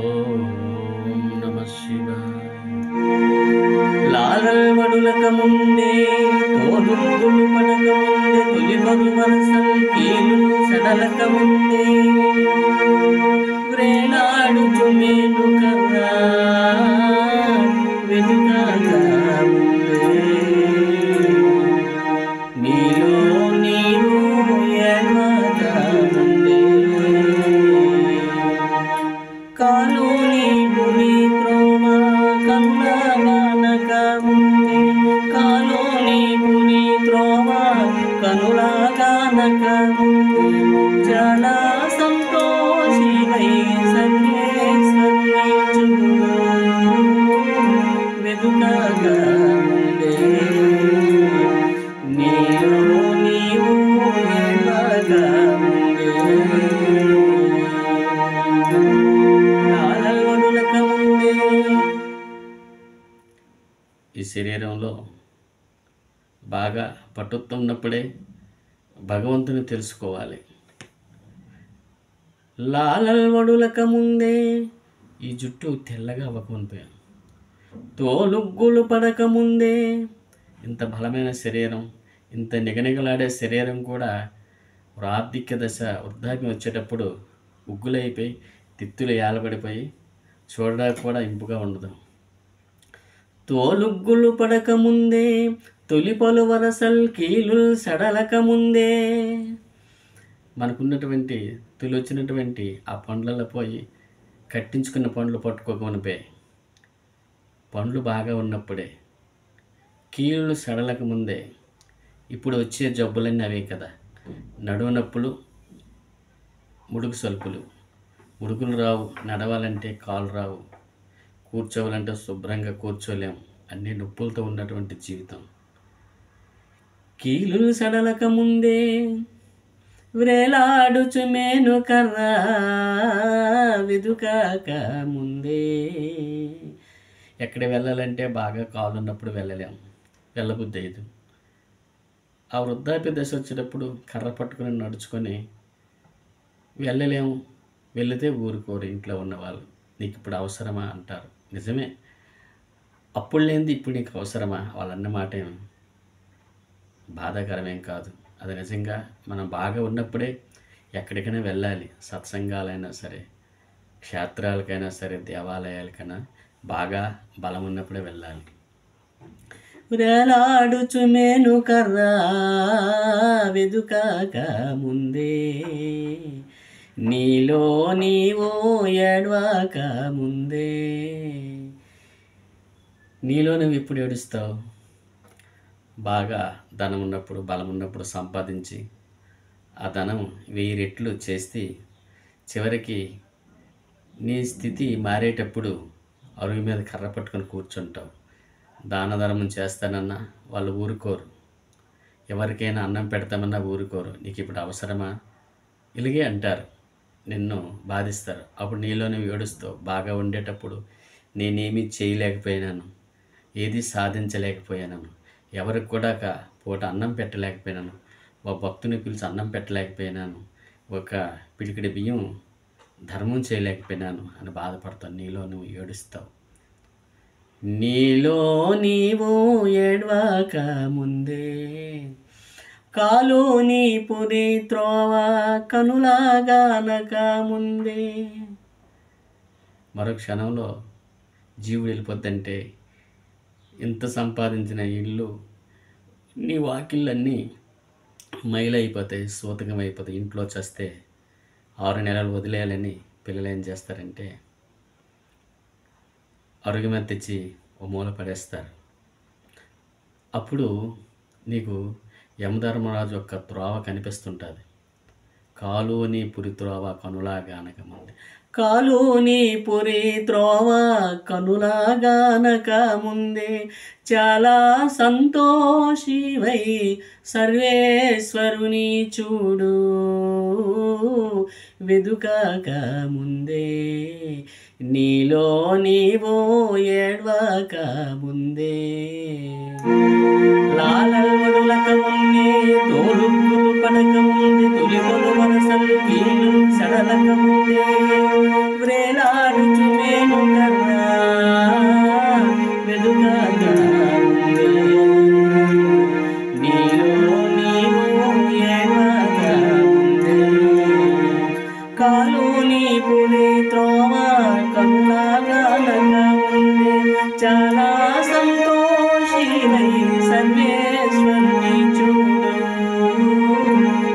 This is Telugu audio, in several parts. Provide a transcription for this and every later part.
ఓం నమ శివాయ. లాలల్ వడులక ముందే తోలుగులు పడక ముందే తొలి వరుసల్ కీలు సడలక ముందే వ్రేలాడుచు మేలు కర్రా వెదుకాక ముందే నీలో నీవు ఎడవక ముందే కాలో నీవు నీ త్రోమ కనులాగానక ముందే కాలో నీవు నీ త్రోమ కనులాగానక ముందే చాలా సంతోషివై సర్వేశ్వరుని చూడు వెదుకక ముందే నీలో నీవు ఎడవక ముందే లాలల్వడులక ముందే. ఈ శరీరంలో బాగా పట్టుత్వం ఉన్నప్పుడే భగవంతుని తెలుసుకోవాలి. లాలల్వడులక ముందే ఈ జుట్టు తెల్లగా అవ్వకపోయాను, తోలుగ్గులు పడక ముందే ఇంత బలమైన శరీరం, ఇంత నిగనిగలాడే శరీరం కూడా వృద్ధాప్య దశ వృద్ధాప్యం వచ్చేటప్పుడు ఉగ్గులైపోయి తిత్తులు ఏలబడిపోయి చూడడానికి కూడా ఇంపుగా ఉండదు. తోలుగ్గులు పడక ముందే తొలి పలు వరసల్ కీలు సడలక ముందే మనకున్నటువంటి తొలి వచ్చినటువంటి ఆ పండ్లలో పోయి కట్టించుకున్న పండ్లు పట్టుకోకమునిపే పండ్లు బాగా ఉన్నప్పుడే కీళ్ళు సడలక ముందే ఇప్పుడు వచ్చే జబ్బులన్నీ అవే కదా. నడువు నొప్పులు, ముడుకు సలుపులు, ముడుకులు రావు, నడవాలంటే కాలు రావు, కూర్చోవాలంటే శుభ్రంగా కూర్చోలేం, అన్ని నొప్పులతో ఉన్నటువంటి జీవితం. కీలు సడలక ముందే వ్రేలాడుచు మేను కర్రా వెదుకాక ముందే. ఎక్కడ వెళ్ళాలంటే బాగా కాలు ఉన్నప్పుడు వెళ్ళలేం, వెళ్ళబుద్ధి అయ్యదు. ఆ వృద్ధాప్య దశ వచ్చేటప్పుడు కర్ర పట్టుకుని నడుచుకొని వెళ్ళలేము, వెళితే ఊరుకోరు ఇంట్లో ఉన్నవాళ్ళు. నీకు ఇప్పుడు అవసరమా అంటారు. నిజమే, అప్పుడు లేనిది ఇప్పుడు నీకు అవసరమా వాళ్ళన్న మాట ఏం బాధాకరమేం కాదు. అది నిజంగా మనం బాగా ఉన్నప్పుడే ఎక్కడికైనా వెళ్ళాలి. సత్సంగాలైనా సరే, క్షేత్రాలకైనా సరే, దేవాలయాలకైనా బాగా బలం ఉన్నప్పుడే వెళ్ళాలి. వ్రేలాడుచు మేను కర్రా వెదుకాక ముందే నీలో నీవో ఎడవాక ముందే. నీలో నువ్వు ఇప్పుడు ఏడుస్తావు? బాగా ధనం ఉన్నప్పుడు, బలం ఉన్నప్పుడు సంపాదించి ఆ ధనం 1000 రెట్లు చేస్తే చివరికి నీ స్థితి మారేటప్పుడు అరుగు మీద కర్ర పట్టుకొని కూర్చుంటావు. దాన ధర్మం చేస్తానన్నా వాళ్ళు ఊరుకోరు, ఎవరికైనా అన్నం పెడతామన్నా ఊరుకోరు. నీకు ఇప్పుడు అవసరమా ఇలాగే అంటారు, నిన్ను బాధిస్తారు. అప్పుడు నీలో నువ్వు ఏడుస్తావు. బాగా ఉండేటప్పుడు నేనేమీ చేయలేకపోయినాను, ఏది సాధించలేకపోయాను, ఎవరికి కూడా పూట అన్నం పెట్టలేకపోయినాను, ఒక భక్తుని పిలిచి అన్నం పెట్టలేకపోయినాను, ఒక పిడికిడి బియ్యం ధర్మం చేయలేకపోయినాను అని బాధపడతావు. నీలో నువ్వు ఏడుస్తావు. నీలో నీవు ఎడవాక ముందే కాలు నీ పురి త్రోవ కనులాగానక ముందే. మరో క్షణంలో జీవుడు వెళ్ళిపోద్దంటే ఇంత సంపాదించిన ఇల్లు, నీ వాకిళ్ళన్నీ మైలైపోతాయి, సూతకం అయిపోతాయి. ఇంట్లో చేస్తే 6 నెలలు వదిలేయాలని పిల్లలు ఏం చేస్తారంటే అరుగు మీద తెచ్చి ఓ మూల పడేస్తారు. అప్పుడు నీకు యమధర్మరాజు యొక్క త్రోవ కనిపిస్తుంటుంది. కాలు నీ పురి త్రోవ కనులాగానక ముందే. కాలు నీ పురి త్రోవ కనులాగానక ముందే చాలా సంతోషివై సర్వేశ్వరుని చూడు వెదుకక ముందే నీలో నీవో ఏడ్వక ముందే లాలల్వడులక ముందే తోలుగులు పడక ముందే తొలిగొలు వరసలు కీలు సడలక ముందే కాలుని పులి త్రోవ కరుణాగానక ముందే చాలా సంతోషినై సర్వేశ్వరుని చూడు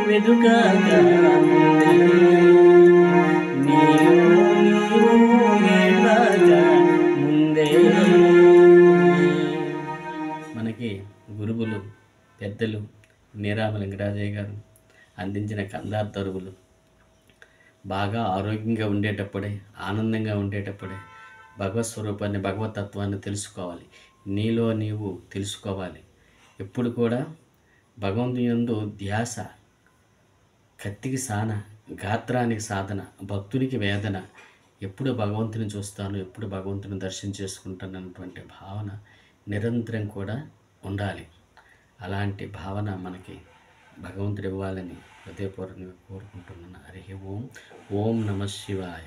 వెదుకగా ముందే నీలో నీవు ఏడవగా ముందే. మనకి గురువులు పెద్దలు నీరామ లింగరాజయ్య గారు అందించిన కందార్ తరువులు బాగా ఆరోగ్యంగా ఉండేటప్పుడే, ఆనందంగా ఉండేటప్పుడే భగవత్ స్వరూపాన్ని, భగవతత్వాన్ని తెలుసుకోవాలి. నీలో నీవు తెలుసుకోవాలి. ఎప్పుడు కూడా భగవంతుని యందు ధ్యాస, కత్తికి సాన, గాత్రానికి సాధన, భక్తునికి వేదన. ఎప్పుడు భగవంతుని చూస్తాను, ఎప్పుడు భగవంతుని దర్శనం చేసుకుంటాను అన్నటువంటి భావన నిరంతరం కూడా ఉండాలి. అలాంటి భావన మనకి భగవంతుడు ఇవ్వాలని హృదయపూర్వకంగా కోరుకుంటున్నాను. హరి ఓం. ఓం నమః శివాయ.